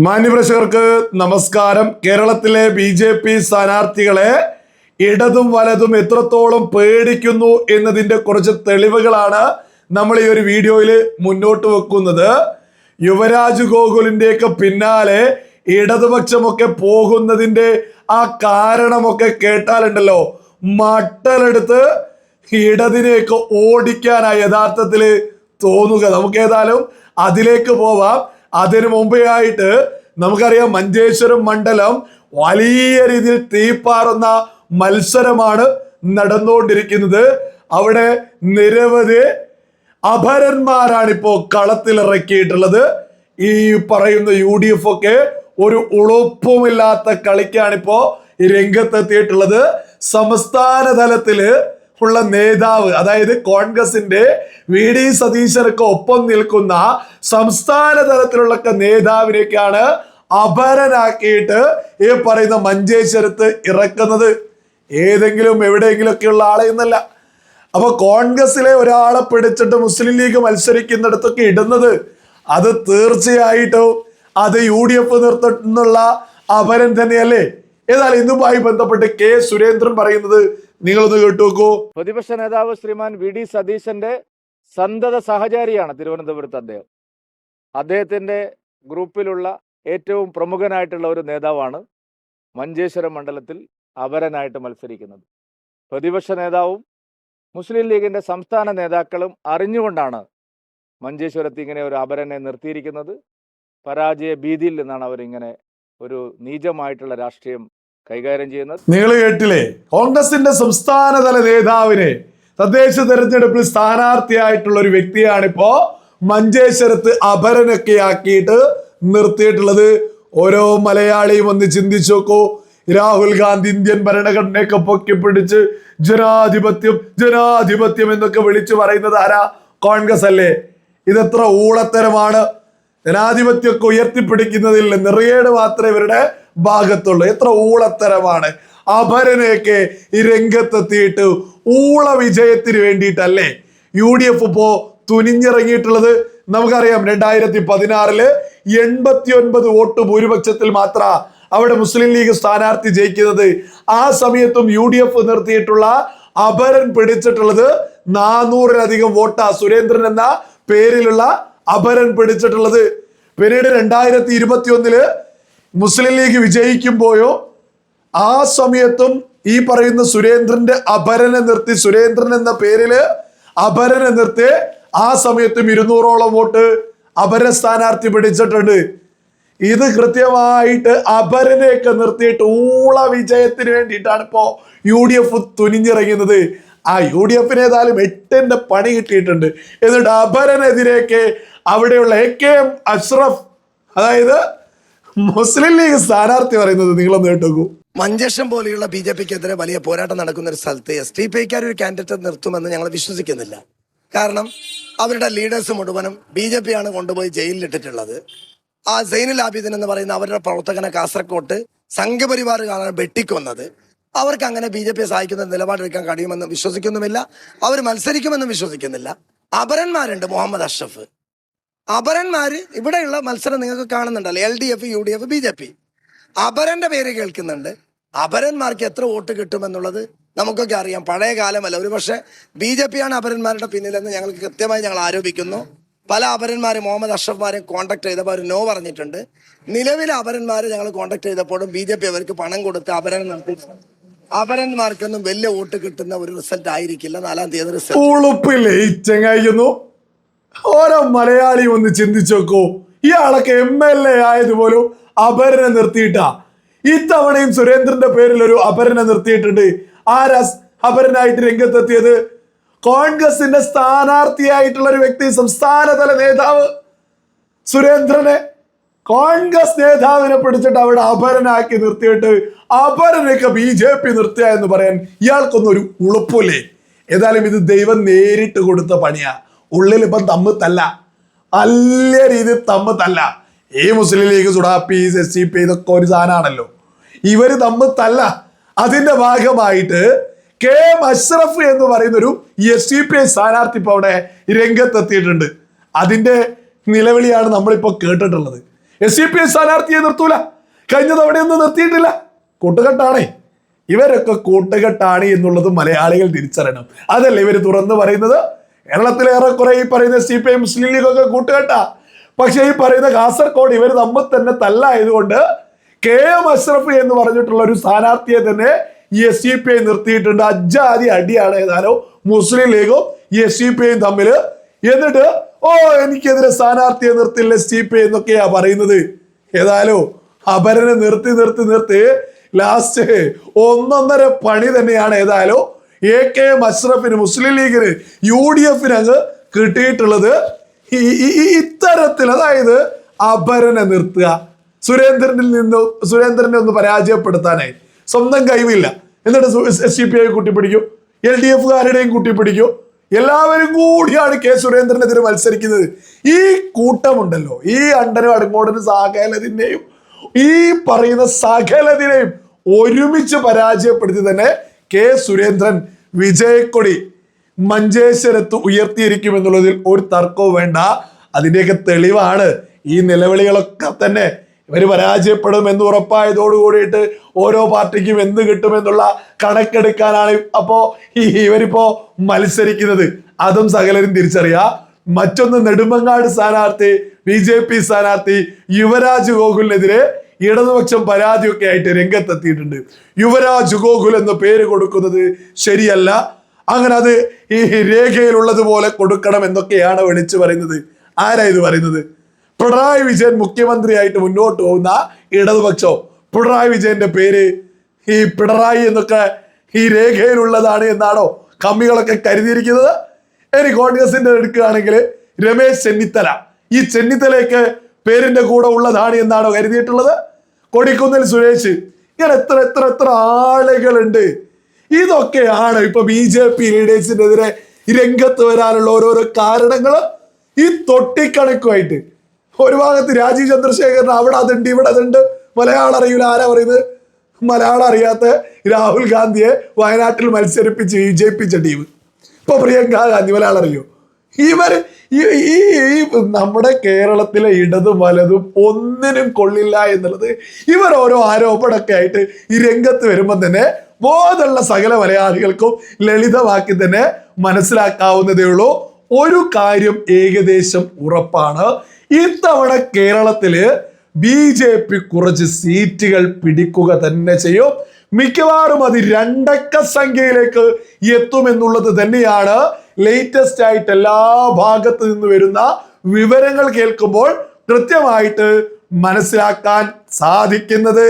മാന്യപ്രേക്ഷകർക്ക് നമസ്കാരം. കേരളത്തിലെ ബി.ജെ.പി. സ്ഥാനാർത്ഥികളെ ഇടതും വലതും എത്രത്തോളം പേടിക്കുന്നു എന്നതിന്റെ കുറച്ച് തെളിവുകളാണ് നമ്മൾ ഈ ഒരു വീഡിയോയിൽ മുന്നോട്ട് വെക്കുന്നത്. യുവരാജ് ഗോകുലിന്റെയൊക്കെ പിന്നാലെ ഇടതുപക്ഷമൊക്കെ പോകുന്നതിന്റെ ആ കാരണമൊക്കെ കേട്ടാലുണ്ടല്ലോ, മട്ടലെടുത്ത് ഇടതിനെയൊക്കെ ഓടിക്കാനായി യഥാർത്ഥത്തില് തോന്നുക. നമുക്ക് ഏതായാലും അതിലേക്ക് പോവാം. അതിനു മുമ്പേ ആയിട്ട് നമുക്കറിയാം, മഞ്ചേശ്വരം മണ്ഡലം വലിയ രീതിയിൽ തീപ്പാറുന്ന മത്സരമാണ് നടന്നുകൊണ്ടിരിക്കുന്നത്. അവിടെ നിരവധി അപരന്മാരാണ് ഇപ്പോ കളത്തിലിറക്കിയിട്ടുള്ളത്. ഈ പറയുന്ന UDF ഒക്കെ ഒരു ഉളുപ്പുമില്ലാത്ത കളിക്കാണിപ്പോ രംഗത്തെത്തിയിട്ടുള്ളത്. സംസ്ഥാന തലത്തില് ഉള്ള നേതാവ്, അതായത് കോൺഗ്രസിന്റെ VD സതീശനൊക്കെ ഒപ്പം നിൽക്കുന്ന സംസ്ഥാന തലത്തിലുള്ള നേതാവിനേക്കാണ് അപരനാക്കിയിട്ട് ഈ പറയുന്ന മഞ്ചേശ്വരത്ത് ഇറക്കുന്നത്. ഏതെങ്കിലും എവിടെയെങ്കിലും ഒക്കെയുള്ള ആളെയൊന്നല്ല. അപ്പൊ കോൺഗ്രസിലെ ഒരാളെ പിടിച്ചിട്ട് മുസ്ലിം ലീഗ് മത്സരിക്കുന്നിടത്തൊക്കെ ഇടുന്നത്, അത് തീർച്ചയായിട്ടും അത് UDF നിർത്തുന്നുള്ള അപരൻ തന്നെയല്ലേ. ഏതായാലും ഇതുമായി ബന്ധപ്പെട്ട് K. സുരേന്ദ്രൻ പറയുന്നത് നിങ്ങളൊന്ന് കേട്ടു നോക്കൂ. പ്രതിപക്ഷ നേതാവ് ശ്രീമാൻ VD സതീശന്റെ സന്തത സഹചാരിയാണ് തിരുവനന്തപുരത്ത് അദ്ദേഹത്തിന്റെ ഗ്രൂപ്പിലുള്ള ഏറ്റവും പ്രമുഖനായിട്ടുള്ള ഒരു നേതാവാണ് മഞ്ചേശ്വരം മണ്ഡലത്തിൽ അപരനായിട്ട് മത്സരിക്കുന്നത്. പ്രതിപക്ഷ നേതാവും മുസ്ലിം ലീഗിന്റെ സംസ്ഥാന നേതാക്കളും അറിഞ്ഞുകൊണ്ടാണ് മഞ്ചേശ്വരത്ത് ഇങ്ങനെ ഒരു അപരനെ നിർത്തിയിരിക്കുന്നത്. പരാജയ ഭീതിയിൽ നിന്നാണ് അവരിങ്ങനെ ഒരു നീചമായിട്ടുള്ള രാഷ്ട്രീയം കൈകാര്യം ചെയ്യുന്നത്. നിങ്ങൾ കേട്ടില്ലേ, കോൺഗ്രസിന്റെ സംസ്ഥാനതല നേതാവിനെ തദ്ദേശ തെരഞ്ഞെടുപ്പിൽ സ്ഥാനാർത്ഥിയായിട്ടുള്ള ഒരു വ്യക്തിയാണ് ഇപ്പോ മഞ്ചേശ്വരത്ത് അപരനൊക്കെ ആക്കിയിട്ട് നിർത്തിയിട്ടുള്ളത്. ഓരോ മലയാളിയും ഒന്ന് ചിന്തിച്ചു നോക്കൂ. രാഹുൽ ഗാന്ധി ഇന്ത്യൻ ഭരണഘടനയൊക്കെ പൊക്കിപ്പിടിച്ച് ജനാധിപത്യം ജനാധിപത്യം എന്നൊക്കെ വിളിച്ചു പറയുന്നത് ആരാ? കോൺഗ്രസ് അല്ലേ? ഇതെത്ര ഊളത്തരമാണ്. ജനാധിപത്യമൊക്കെ ഉയർത്തിപ്പിടിക്കുന്നതിൽ നിറയേട് മാത്രമേ ഇവരുടെ ഭാഗത്തുള്ളൂ. എത്ര ഊളത്തരമാണ്. അപരനെയൊക്കെ ഈ രംഗത്തെത്തിയിട്ട് ഊള വിജയത്തിന് വേണ്ടിയിട്ടല്ലേ UDF ഇപ്പോ തുനിഞ്ഞിറങ്ങിയിട്ടുള്ളത്. നമുക്കറിയാം, 2016 89 വോട്ട് ഭൂരിപക്ഷത്തിൽ മാത്ര അവിടെ മുസ്ലിം ലീഗ് സ്ഥാനാർത്ഥി ജയിക്കുന്നത്. ആ സമയത്തും UDF നിർത്തിയിട്ടുള്ള അപരൻ പിടിച്ചിട്ടുള്ളത് 400-ലധികം വോട്ടാ. സുരേന്ദ്രൻ എന്ന പേരിലുള്ള അപരൻ പിടിച്ചിട്ടുള്ളത്. പിന്നീട് 2021 മുസ്ലിം ലീഗ് വിജയിക്കുമ്പോയോ ആ സമയത്തും ഈ പറയുന്ന സുരേന്ദ്രന്റെ അപരനെ നിർത്തി, സുരേന്ദ്രൻ എന്ന പേരില് അപരനെ നിർത്തി ആ സമയത്തും 200ഓളം വോട്ട് അപര സ്ഥാനാർത്ഥി പിടിച്ചിട്ടുണ്ട്. ഇത് കൃത്യമായിട്ട് അപരനെയൊക്കെ നിർത്തിയിട്ട് ഊള വിജയത്തിന് വേണ്ടിയിട്ടാണ് ഇപ്പോ UDF തുനിഞ്ഞിറങ്ങുന്നത്. ആ UDFന് ഏതായാലും 8ന്റെ പണി കിട്ടിയിട്ടുണ്ട്. എന്നിട്ട് അപരനെതിരെയൊക്കെ അവിടെയുള്ള AKM അഷ്റഫ്, അതായത് മുസ്ലിം ലീഗ് സ്ഥാനാർത്ഥി പറയുന്നത് നിങ്ങളൊന്ന് കേട്ടോക്കൂ. മഞ്ചേശ്വരം പോലെയുള്ള BJPക്കെതിരെ വലിയ പോരാട്ടം നടക്കുന്ന ഒരു സ്ഥലത്ത് SDPക്കാർ ഒരു കാൻഡിഡേറ്റ് നിർത്തുമെന്ന് ഞങ്ങൾ വിശ്വസിക്കുന്നില്ല. കാരണം അവരുടെ ലീഡേഴ്സ് മുഴുവനും BJP ആണ് കൊണ്ടുപോയി ജയിലിലിട്ടിട്ടുള്ളത്. ആ സൈനുൽ ആബിദിൻ എന്ന് പറയുന്ന അവരുടെ പ്രവർത്തകനെ കാസർകോട്ട് സംഘപരിവാർ കാണാൻ വെട്ടിക്കൊന്നത്. അവർക്ക് അങ്ങനെ BJPയെ സഹായിക്കുന്ന നിലപാടെടുക്കാൻ കഴിയുമെന്ന് വിശ്വസിക്കുന്നുമില്ല. അവർ മത്സരിക്കുമെന്നും വിശ്വസിക്കുന്നില്ല. അപരന്മാരുണ്ട്, മുഹമ്മദ് അഷ്റഫ്. അപരന്മാര് ഇവിടെയുള്ള മത്സരം നിങ്ങൾക്ക് കാണുന്നുണ്ടല്ലോ, LDF, UDF, BJP. അപരന്റെ പേര് കേൾക്കുന്നുണ്ട്. അപരന്മാർക്ക് എത്ര വോട്ട് കിട്ടുമെന്നുള്ളത് നമുക്കൊക്കെ അറിയാം. പഴയ കാലമല്ല, ഒരു പക്ഷേ BJP ആണ് അപരന്മാരുടെ പിന്നിലെന്ന് ഞങ്ങൾക്ക് കൃത്യമായി ഞങ്ങൾ ആരോപിക്കുന്നു. പല അപരന്മാരും മുഹമ്മദ് അഷ്റഫ്മാരെ കോൺടാക്ട് ചെയ്തപ്പോൾ അവർ നോ പറഞ്ഞിട്ടുണ്ട്. നിലവിലെ അപരന്മാരെ ഞങ്ങൾ കോൺടാക്ട് ചെയ്തപ്പോഴും BJP അവർക്ക് പണം കൊടുത്ത് അപരൻ നടത്തി. അപരന്മാർക്കൊന്നും വലിയ വോട്ട് കിട്ടുന്ന ഒരു റിസൾട്ട് ആയിരിക്കില്ല 4-ാം തീയതി റിസൾട്ട്. ഓരോ മലയാളി ഒന്ന് ചിന്തിച്ചു നോക്കൂ. ഇയാളൊക്കെ MLA ആയതുപോലും അപരനെ നിർത്തിയിട്ടാ. ഇത്തവണയും സുരേന്ദ്രന്റെ പേരിൽ ഒരു അപരനെ നിർത്തിയിട്ടുണ്ട്. ആരാ അപരനായിട്ട് രംഗത്തെത്തിയത്? കോൺഗ്രസിന്റെ സ്ഥാനാർത്ഥിയായിട്ടുള്ള ഒരു വ്യക്തി, സംസ്ഥാനതല നേതാവ് സുരേന്ദ്രനെ, കോൺഗ്രസ് നേതാവിനെ പിടിച്ചിട്ട് അവിടെ അപരനാക്കി നിർത്തിയിട്ട് അപരനൊക്കെ BJP നിർത്തുക എന്ന് പറയാൻ ഇയാൾക്കൊന്നും ഒരു ഉളുപ്പില്ലേ? ഏതായാലും ഇത് ദൈവം നേരിട്ട് കൊടുത്ത പണിയാ. ഉള്ളിൽ ഇപ്പം തമ്മിത്തല്ല, നല്ല രീതിയിൽ തമ്മിത്തല്ല. ഈ മുസ്ലിം ലീഗ്, സുഡാപ്പി, SDP ഇതൊക്കെ ഒരു സാധനമാണല്ലോ. ഇവര് തമ്മിത്തല്ല. അതിന്റെ ഭാഗമായിട്ട് KM അഷ്റഫ് എന്ന് പറയുന്ന ഒരു SDP സ്ഥാനാർത്ഥി ഇപ്പൊ അവിടെ രംഗത്തെത്തിയിട്ടുണ്ട്. അതിന്റെ നിലവിളിയാണ് നമ്മളിപ്പോ കേട്ടിട്ടുള്ളത്. SDPI സ്ഥാനാർത്ഥിയെ നിർത്തൂല. കഴിഞ്ഞ തവണയൊന്നും നിർത്തിയിട്ടില്ല. കൂട്ടുകെട്ടാണേ. ഇവരൊക്കെ കൂട്ടുകെട്ടാണ് എന്നുള്ളത് മലയാളികൾ തിരിച്ചറിയണം. അതല്ലേ ഇവർ തുറന്നു പറയുന്നത്. കേരളത്തിലേറെക്കുറെ ഈ പറയുന്ന SDPI മുസ്ലിം ലീഗ് ഒക്കെ കൂട്ടുകെട്ടാ. പക്ഷെ ഈ പറയുന്ന കാസർഗോഡ് ഇവർ തമ്മിൽ തന്നെ തല്ലായതുകൊണ്ട് KM അഷ്റഫ് എന്ന് പറഞ്ഞിട്ടുള്ള ഒരു സ്ഥാനാർത്ഥിയെ തന്നെ ഈ SDPI നിർത്തിയിട്ടുണ്ട്. അജാതി അടിയാണ് ഏതായാലും മുസ്ലിം ലീഗും ഈ SDPIയും തമ്മില്. എന്നിട്ട് എനിക്കെതിരെ സ്ഥാനാർത്ഥിയെ നിർത്തില്ല SDPI എന്നൊക്കെയാ പറയുന്നത്. ഏതായാലും അപരനെ നിർത്തി ലാസ്റ്റ് 1.5 പണി തന്നെയാണ് ഏതായാലും AKM അഷ്റഫിന്, മുസ്ലിം ലീഗിന്, UDFന് അങ്ങ് കിട്ടിയിട്ടുള്ളത്. ഇത്തരത്തിൽ അതായത് അപരനെ നിർത്തുക, സുരേന്ദ്രനെ ഒന്ന് പരാജയപ്പെടുത്താനായി. സ്വന്തം കഴിവില്ല, എന്നിട്ട് SDPI കൂട്ടിപ്പിടിക്കും, LDFകാരുടെയും കൂട്ടിപ്പിടിക്കും. എല്ലാവരും കൂടിയാണ് സുരേന്ദ്രനെതിരെ മത്സരിക്കുന്നത്. ഈ കൂട്ടമുണ്ടല്ലോ, ഈ അണ്ടനും അടങ്ങോടനും സകലതിനെയും ഈ പറയുന്ന സകലതിനെയും ഒരുമിച്ച് പരാജയപ്പെടുത്തി തന്നെ സുരേന്ദ്രൻ വിജയക്കൊടി മഞ്ചേശ്വരത്ത് ഉയർത്തിയിരിക്കുമെന്നുള്ളതിൽ ഒരു തർക്കവും വേണ്ട. അതിന്റെയൊക്കെ തെളിവാണ് ഈ നിലവിളികളൊക്കെ തന്നെ. ഇവർ പരാജയപ്പെടും എന്ന് ഉറപ്പായതോടു കൂടിയിട്ട് ഓരോ പാർട്ടിക്കും എന്ത് കിട്ടുമെന്നുള്ള കണക്കെടുക്കാനാണ് അപ്പോ ഇവരിപ്പോ മത്സരിക്കുന്നത്. അതും സകലരും തിരിച്ചറിയാം. മറ്റൊന്ന്, നെടുമങ്ങാട് സ്ഥാനാർത്ഥി BJP സ്ഥാനാർത്ഥി യുവരാജ് ഗോകുലിനെതിരെ ഇടതുപക്ഷം പരാതിയൊക്കെ ആയിട്ട് രംഗത്തെത്തിയിട്ടുണ്ട്. യുവരാജ് ഗോകുൽ എന്ന പേര് കൊടുക്കുന്നത് ശരിയല്ല, അങ്ങനെ അത് ഈ രേഖയിലുള്ളതുപോലെ കൊടുക്കണം എന്നൊക്കെയാണ് വിളിച്ചു പറയുന്നത്. ആരാ ഇത് പറയുന്നത്? പിണറായി വിജയൻ മുഖ്യമന്ത്രിയായിട്ട് മുന്നോട്ട് പോകുന്ന ഇടതുപക്ഷം. പിണറായി വിജയന്റെ പേര് ഈ പിണറായി എന്നൊക്കെ ഈ രേഖയിലുള്ളതാണ് എന്നാണോ കമ്മികളൊക്കെ കരുതിയിരിക്കുന്നത്? ഇനി കോൺഗ്രസിന്റെ എടുക്കുകയാണെങ്കിൽ രമേശ് ചെന്നിത്തല, ഈ ചെന്നിത്തലയ്ക്ക് പേരിന്റെ കൂടെ ഉള്ളതാണ് എന്നാണോ കരുതിയിട്ടുള്ളത്? കൊടിക്കുന്നിൽ സുരേഷ്, ഇങ്ങനെ എത്ര ആളുകളുണ്ട്. ഇതൊക്കെയാണ് ഇപ്പൊ BJP ലീഡേഴ്സിനെതിരെ രംഗത്ത് വരാനുള്ള ഓരോരോ കാരണങ്ങൾ. ഈ തൊട്ടിക്കണക്കുമായിട്ട് ഒരു ഭാഗത്ത് രാജീവ് ചന്ദ്രശേഖരൻ അവിടെ അതുണ്ട് ഇവിടെ അതുണ്ട്. മലയാളം അറിയില്ല. ആരാ പറയുന്നത്? മലയാളം അറിയാത്ത രാഹുൽ ഗാന്ധിയെ വയനാട്ടിൽ മത്സരിപ്പിച്ച് വിജയിപ്പിച്ച ടീം. ഇപ്പൊ പ്രിയങ്ക ഗാന്ധി മലയാളം അറിയോ? ഇവർ ഈ നമ്മുടെ കേരളത്തിലെ ഇടതും വലതും ഒന്നിനും കൊള്ളില്ല എന്നുള്ളത് ഇവർ ഓരോ ആരോപണമൊക്കെ ആയിട്ട് ഈ രംഗത്ത് വരുമ്പോൾ തന്നെ ബോധമുള്ള സകല മലയാളികൾക്കും ലളിതമാക്കി തന്നെ മനസ്സിലാക്കാവുന്നതേ ഉള്ളൂ. ഒരു കാര്യം ഏകദേശം ഉറപ്പാണ്, ഇത്തവണ കേരളത്തില് BJP കുറച്ച് സീറ്റുകൾ പിടിക്കുക തന്നെ ചെയ്യും. മിക്കവാറും അത് 2 അക്ക സംഖ്യയിലേക്ക് എത്തുമെന്നുള്ളത് തന്നെയാണ് ലേറ്റസ്റ്റ് ആയിട്ട് എല്ലാ ഭാഗത്തു നിന്ന് വരുന്ന വിവരങ്ങൾ കേൾക്കുമ്പോൾ കൃത്യമായിട്ട് മനസ്സിലാക്കാൻ സാധിക്കുന്നത്.